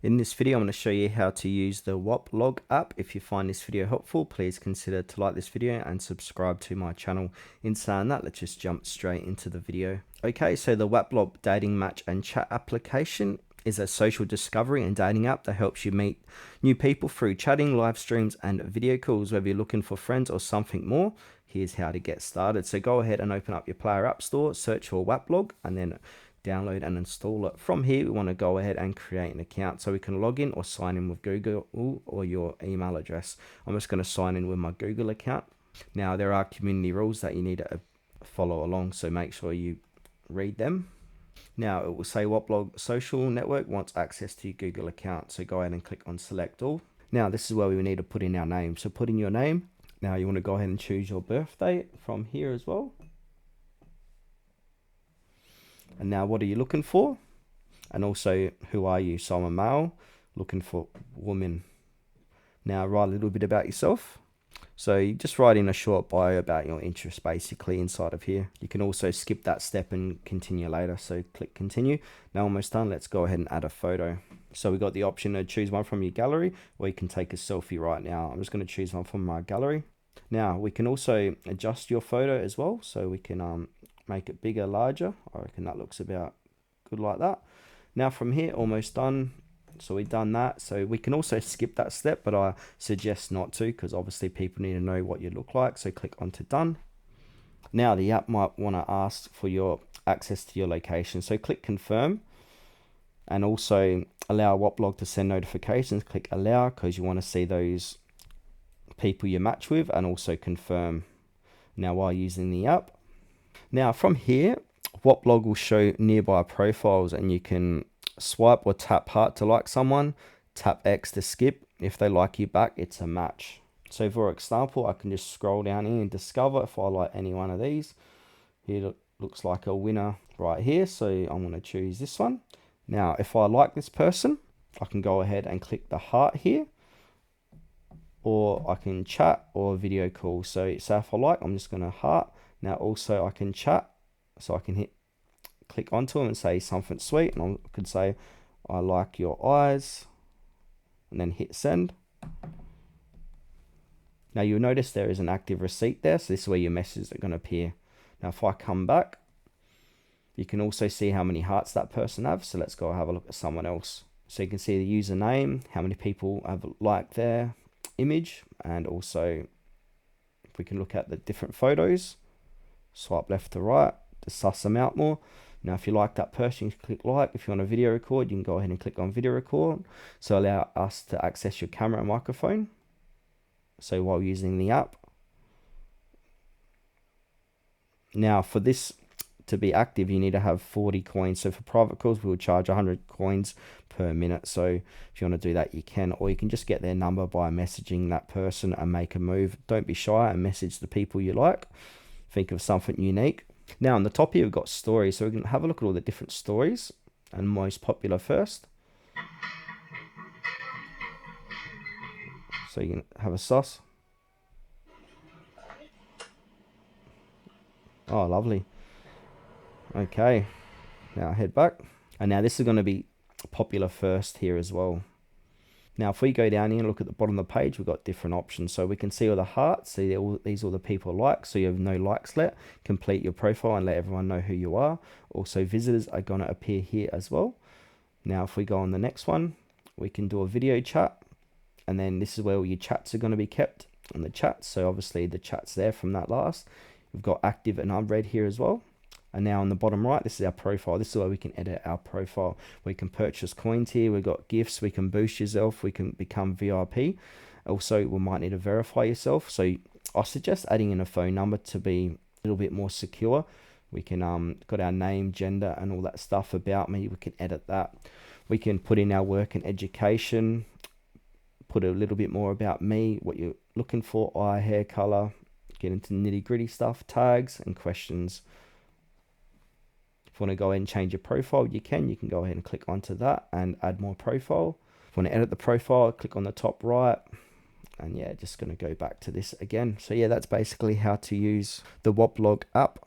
In this video, I'm going to show you how to use the Waplog app. If you find this video helpful, please consider to like this video and subscribe to my channel. In saying that, let's just jump straight into the video. Okay, so the Waplog dating match and chat application is a social discovery and dating app that helps you meet new people through chatting, live streams, and video calls. Whether you're looking for friends or something more, here's how to get started. So go ahead and open up your Player App Store, search for Waplog, and then download and install it. From here, we want to go ahead and create an account so we can log in or sign in with Google or your email address. I'm just going to sign in with my Google account. Now, there are community rules that you need to follow along, so make sure you read them. Now, it will say Waplog social network wants access to your Google account, so go ahead and click on select all. Now, this is where we need to put in our name. So put in your name. Now, you want to go ahead and choose your birthday from here as well. And now, what are you looking for? And also, who are you? So I'm a male, looking for woman. Now, write a little bit about yourself. So you just write in a short bio about your interests basically inside of here. You can also skip that step and continue later. So click continue. Now almost done. Let's go ahead and add a photo. So we got the option to choose one from your gallery, or you can take a selfie right now. I'm just going to choose one from my gallery. Now we can also adjust your photo as well. So we can make it bigger, larger. I reckon that looks about good like that. Now from here, almost done. So we've done that. So we can also skip that step, but I suggest not to, because obviously people need to know what you look like. So click on to done. Now the app might want to ask for your access to your location. So click confirm, and also allow Waplog to send notifications. Click allow, because you want to see those people you match with, and also confirm now while using the app. Now from here, Waplog will show nearby profiles, and you can swipe or tap heart to like someone, tap X to skip. If they like you back, it's a match. So for example, I can just scroll down here and discover if I like any one of these. Here looks like a winner right here, so I'm going to choose this one. Now if I like this person, I can go ahead and click the heart here, or I can chat or video call. So if I like, I'm just going to heart. Now also I can chat, so I can click onto them and say something sweet, and I could say I like your eyes, and then hit send. Now you'll notice there is an active receipt there, so this is where your messages are going to appear. Now if I come back, you can also see how many hearts that person has. So let's go have a look at someone else. So you can see the username, how many people have liked their image, and also if we can look at the different photos, swipe left to right to suss them out more. Now, if you like that person, you can click like. If you want a video record, you can go ahead and click on video record. So allow us to access your camera and microphone. So while using the app. Now, for this to be active, you need to have 40 coins. So for private calls, we'll charge 100 coins per minute. So if you want to do that, you can. Or you can just get their number by messaging that person and make a move. Don't be shy and message the people you like. Think of something unique. Now on the top here, we've got stories, so we can have a look at all the different stories and most popular first. So you can have a sauce. Oh, lovely. Okay, now head back. And now this is going to be popular first here as well. Now, if we go down here and look at the bottom of the page, we've got different options. So we can see all the hearts. See, these are all the people like. So you have no likes left. Complete your profile and let everyone know who you are. Also, visitors are going to appear here as well. Now, if we go on the next one, we can do a video chat. And then this is where all your chats are going to be kept on the chat. So obviously the chat's there from that last. We've got active and unread here as well. And now on the bottom right, this is our profile. This is where we can edit our profile. We can purchase coins here. We've got gifts. We can boost yourself. We can become VIP. Also, we might need to verify yourself. So I suggest adding in a phone number to be a little bit more secure. We can got our name, gender, and all that stuff about me. We can edit that. We can put in our work and education. Put a little bit more about me, what you're looking for, eye, hair color. Get into nitty-gritty stuff, tags, and questions. If you want to go ahead and change your profile, you can go ahead and click onto that and add more profile. If you want to edit the profile, click on the top right. And yeah, just going to go back to this again. So yeah, that's basically how to use the Waplog app.